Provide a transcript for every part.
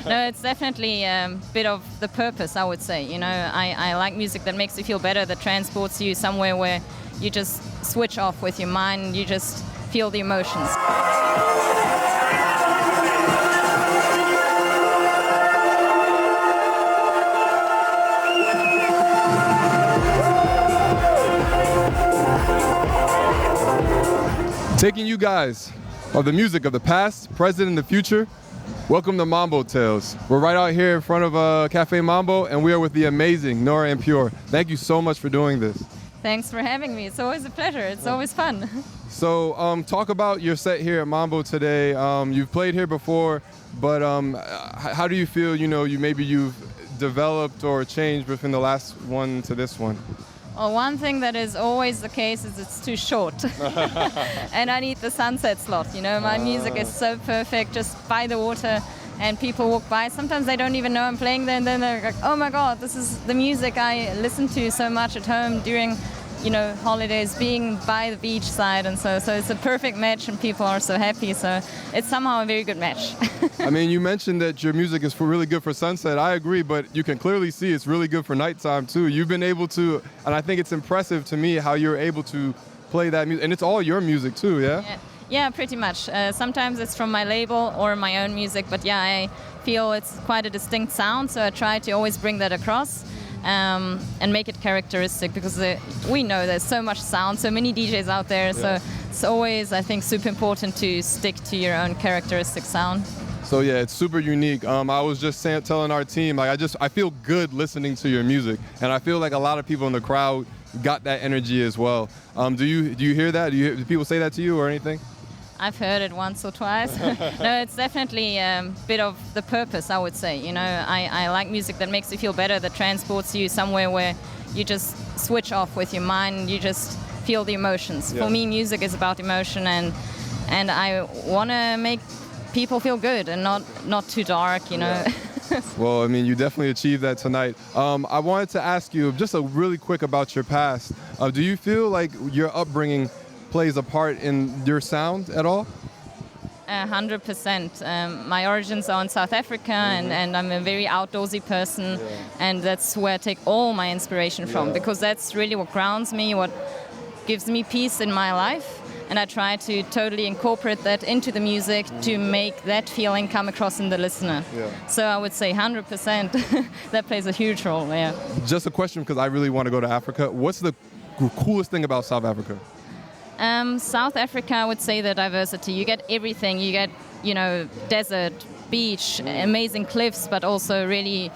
No, it's definitely a bit of the purpose, I would say. You know, I like music that makes you feel better, that transports you somewhere where you just switch off with your mind, you just feel the emotions. Taking you guys of the music of the past, present, and the future. Welcome to Mambo Tales. We're right out here in front of Café Mambo, and we are with the amazing Nora and Pure. Thank you so much for doing this. Thanks for having me. It's always a pleasure. It's always fun. So talk about your set here at Mambo today. You've played here before, but how do you feel, you've developed or changed between the last one to this one? Well, one thing that is always the case is it's too short. And I need the sunset slot, My music is so perfect, just by the water, and people walk by. Sometimes they don't even know I'm playing there, and then they're like, oh my God, this is the music I listen to so much at home during, holidays, being by the beach side. And so it's a perfect match, and people are so happy. So it's somehow a very good match. I mean, you mentioned that your music is really good for sunset. I agree, but you can clearly see it's really good for nighttime too. You've been able to, and I think it's impressive to me how you're able to play that music. And it's all your music too, yeah? Yeah, pretty much. Sometimes it's from my label or my own music, but yeah, I feel it's quite a distinct sound, so I try to always bring that across. And make it characteristic, because we know there's so much sound, so many DJs out there, so it's always, I think, super important to stick to your own characteristic sound. So yeah, it's super unique. I was just telling our team, I feel good listening to your music, and I feel like a lot of people in the crowd got that energy as well. Do you hear that? Do people say that to you or anything? I've heard it once or twice. No, it's definitely a bit of the purpose, I would say. I like music that makes you feel better, that transports you somewhere where you just switch off with your mind, you just feel the emotions. Yeah. For me, music is about emotion, and I want to make people feel good and not too dark, Yeah. Well, I mean, you definitely achieved that tonight. I wanted to ask you just a really quick about your past. Do you feel like your upbringing plays a part in your sound at all? 100%. My origins are in South Africa, and I'm a very outdoorsy person, and that's where I take all my inspiration from, because that's really what grounds me, what gives me peace in my life, and I try to totally incorporate that into the music to make that feeling come across in the listener. So I would say 100% that plays a huge role. Just a question, because I really want to go to Africa. What's the coolest thing about South Africa? South Africa, I would say the diversity. You get everything. You get, desert, beach, amazing cliffs, but also really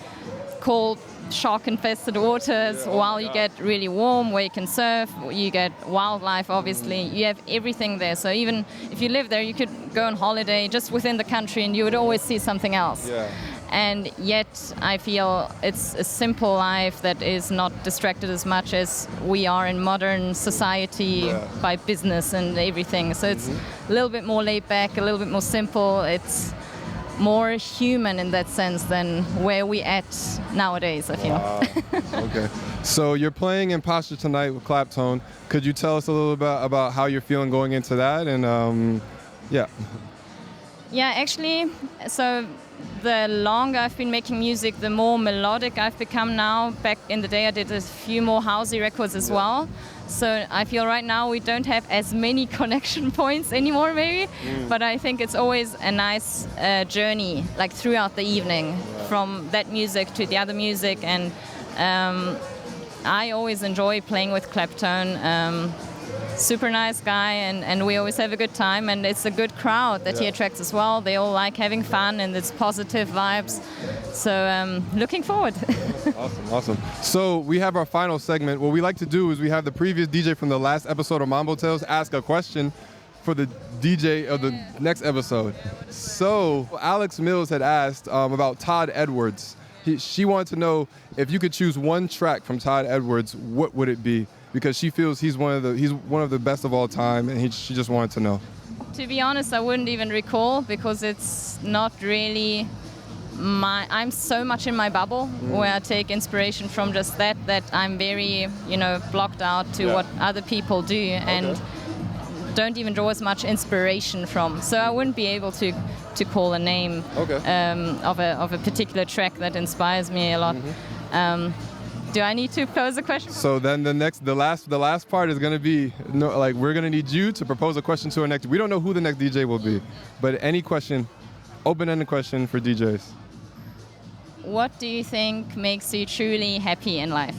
cold, shark-infested waters, while you get really warm where you can surf. You get wildlife, obviously. You have everything there. So even if you live there, you could go on holiday just within the country and you would always see something else. And yet I feel it's a simple life that is not distracted as much as we are in modern society by business and everything. So it's a little bit more laid back, a little bit more simple. It's more human in that sense than where we at nowadays, I feel. Wow. Okay. So you're playing in Posture tonight with Claptone. Could you tell us a little bit about how you're feeling going into that? And Yeah, actually, so the longer I've been making music, the more melodic I've become now. Back in the day, I did a few more housey records as well. So I feel right now we don't have as many connection points anymore, maybe. But I think it's always a nice journey, like throughout the evening, from that music to the other music. And I always enjoy playing with Claptone. Super nice guy, and we always have a good time, and it's a good crowd that he attracts as well. They all like having fun, and it's positive vibes. So looking forward. Awesome. So we have our final segment. What we like to do is we have the previous DJ from the last episode of Mambo Tales ask a question for the DJ of the next episode. So Alex Mills had asked about Todd Edwards. She wanted to know if you could choose one track from Todd Edwards, what would it be? Because she feels he's one of the best of all time, and she just wanted to know. To be honest, I wouldn't even recall, because it's not really I'm so much in my bubble where I take inspiration from just that I'm very, blocked out to what other people do and don't even draw as much inspiration from. So I wouldn't be able to to call a name of a particular track that inspires me a lot. Do I need to pose a question? So then the last part is gonna be we're gonna need you to propose a question to our next. We don't know who the next DJ will be, but any question, open-ended question for DJs. What do you think makes you truly happy in life?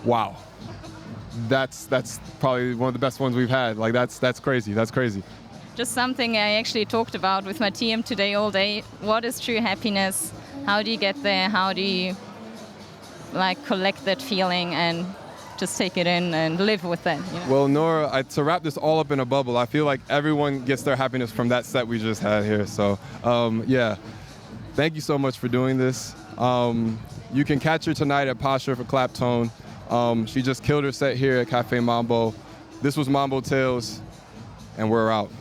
Wow, that's probably one of the best ones we've had. Like that's crazy. That's crazy. Just something I actually talked about with my team today all day. What is true happiness? How do you get there? How do you collect that feeling and just take it in and live with that? You know? Well, Nora, to wrap this all up in a bubble, I feel like everyone gets their happiness from that set we just had here. So, yeah, thank you so much for doing this. You can catch her tonight at Posture for Claptone. She just killed her set here at Café Mambo. This was Mambo Tales, and we're out.